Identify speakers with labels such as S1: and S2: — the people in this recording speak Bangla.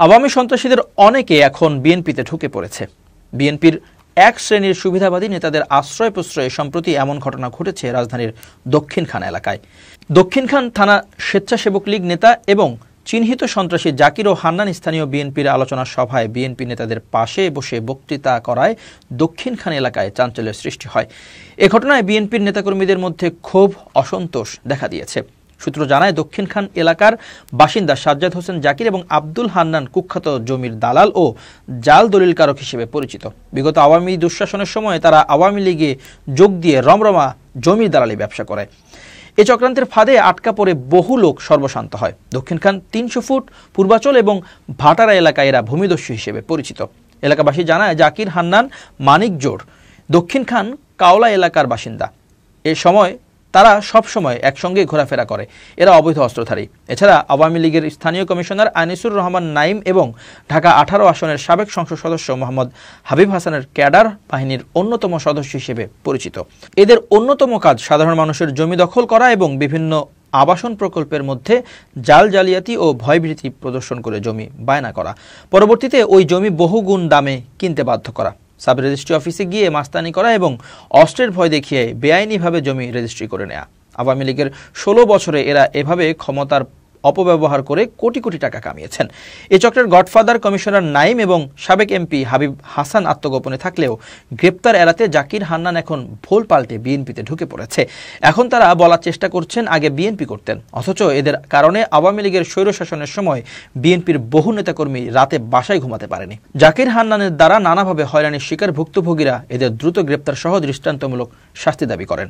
S1: আওয়ামী সন্ত্রাসীদের অনেকে এখন বিএনপিতে ঢুকে পড়েছে। বিএনপির এক শ্রেণীর সুবিধাবাদী নেতাদের আশ্রয় প্রশ্রয়ে সম্প্রতি এমন ঘটনা ঘটেছে রাজধানীর দক্ষিণখান এলাকায়। দক্ষিণখান থানা স্বেচ্ছাসেবক লীগ নেতা এবং চিহ্নিত সন্ত্রাসী জাকির ও হান্নান স্থানীয় বিএনপির আলোচনা সভায় বিএনপি নেতাদের পাশে বসে বক্তৃতা করায় দক্ষিণখান এলাকায় চাঞ্চল্যের সৃষ্টি হয়। এ ঘটনায় বিএনপির নেতাকর্মীদের মধ্যে ক্ষোভ, অসন্তোষ দেখা দিয়েছে। সূত্র জানায়, দক্ষিণখান এলাকার বাসিন্দা সাজ্জাদ হোসেন জাকির এবং আব্দুল হান্নান কুখ্যাত জমির দালাল ও জাল দলিলকারক হিসেবে পরিচিত। বিগত আওয়ামী দুঃশাসনের সময় তারা আওয়ামী লীগে যোগ দিয়ে রমরমা জমির দালালি ব্যবসা করে। এ চক্রান্তের ফাঁদে আটকা পড়ে বহু লোক সর্বশান্ত হয়। দক্ষিণখান ৩০০ ফুট পূর্বাচল এবং ভাটারা এলাকায় এরা ভূমিদস্যু হিসেবে পরিচিত। এলাকাবাসী জানায়, জাকির, হান্নান, মানিকজোড়, দক্ষিণখান কাওলা এলাকার বাসিন্দা। এ সময় তারা সব সময় একসঙ্গে ঘোরাফেরা করে। এরা অবৈধ অস্ত্রধারী। এছাড়া আওয়ামী লীগের স্থানীয় কমিশনার আনিসুর রহমান নাইম এবং ঢাকা ১৮ আসনের সাবেক সংসদ সদস্য মোহাম্মদ হাবিব হাসানের ক্যাডার বাহিনীর অন্যতম সদস্য হিসেবে পরিচিত। এদের অন্যতম কাজ সাধারণ মানুষের জমি দখল করা এবং বিভিন্ন আবাসন প্রকল্পের মধ্যে জাল জালিয়াতি ও ভয়ভীতি প্রদর্শন করে জমি বায়না করা। পরবর্তীতে ওই জমি বহুগুণ দামে কিনতে বাধ্য করা, সাব রেজিস্ট্রি অফিসে গিয়ে মাস্তানি করা এবং অস্ত্রের ভয় দেখিয়ে বেআইনিভাবে জমি রেজিস্ট্রি করে নেয়া। আওয়ামী লীগের ১৬ বছরে এরা এভাবে ক্ষমতার অপব্যবহার করে কোটি কোটি টাকা কামিয়েছেন। এ চক্রের গডফাদার কমিশনার নাইম এবং সাবেক এমপি হাবিব হাসান আত্মগোপনে থাকলেও গ্রেপ্তার এড়াতে জাকির, হান্নান এখন ভোল পাল্টে বিএনপিতে ঢুকে পড়েছে। এখন তারা বলার চেষ্টা করছেন আগে বিএনপি করতেন, অথচ এদের কারণে আওয়ামী লীগের স্বৈরশাসনের সময় বিএনপির বহু নেতাকর্মী রাতে বাসায় ঘুমাতে পারেনি। জাকির, হান্নানের দ্বারা নানাভাবে হয়রানির শিকার ভুক্তভোগীরা এদের দ্রুত গ্রেপ্তার সহ দৃষ্টান্তমূলক শাস্তি দাবি করেন।